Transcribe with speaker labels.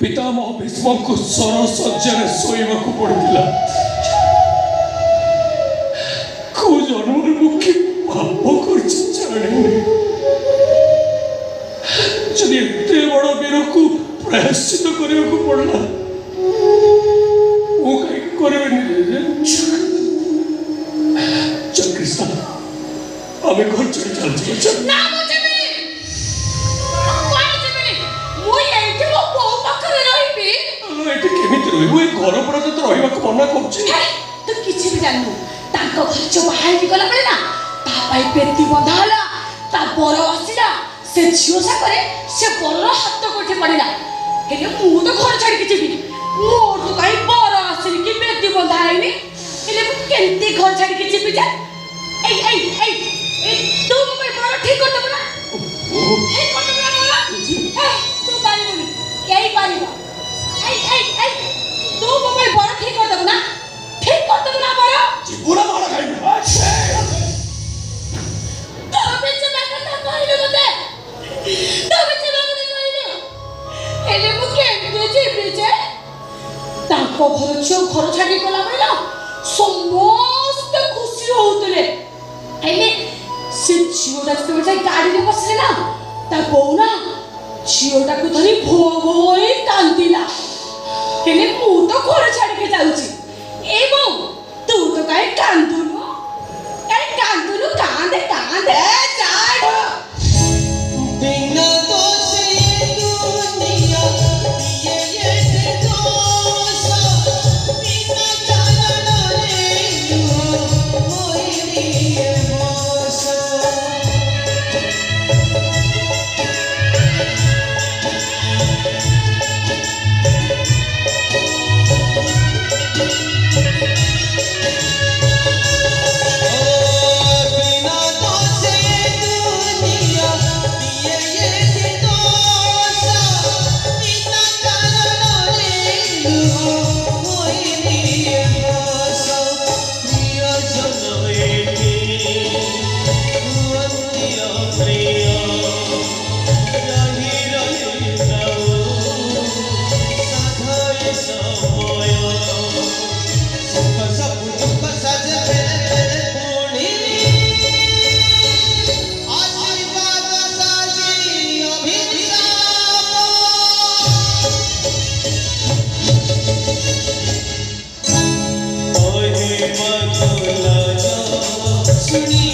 Speaker 1: पितामह भीष्म को सर सज्जन शोवा पड़ा को जन्म मुख्य पाप कर बड़ वीर को प्रायश्चित करने को पड़ला वो कहीं चल कृष्ण हमें घर चढ़ी चल
Speaker 2: ना मुझे भी कोई मुझे भी वो ये कि वो बहु पाखरे रहिबी
Speaker 1: लो एटे केमिति रहिबो ए घर पर तो रहिबा को मना करछि
Speaker 2: तो किछि भी जानू ताको घर जो बाहर की गला ना तापाई पेटी बंधा होला ता बर आसिला से झियो सा करे से बर हाथ कोठी पड़िला हेले मु तो घर छाड़ के जीवी मोर तो काई बर आसिल कि पेटी बंधा हैनी हेले मु केंती घर छाड़ के जीवी जा ए तू मोबाइल बर ठीक कर दबना हे कर दबना ए तू पारिबनी यही पारिबा ए तू मोबाइल बर ठीक कर दबना बर
Speaker 1: पूरा मारा खाई
Speaker 2: तबे से मैं कथा कहले मते तबे से मैं कथा कहले हेले मु केंती जीवी जे ताको घर छो घर छाड़ी गला बेला समस्त खुशी होतले हेले से झियोटा जब गाड़ी में बसले ना ता बोना झियोटा को धरी भो भोई कांदिला हेले मु तो घर छाड़ी के जाउची ए बो तू तो काई कांदुनु कांदे चाड़
Speaker 3: बिना दोष ये दुनिया ये दोष बिना जाना रे मोरी ये होश सुनी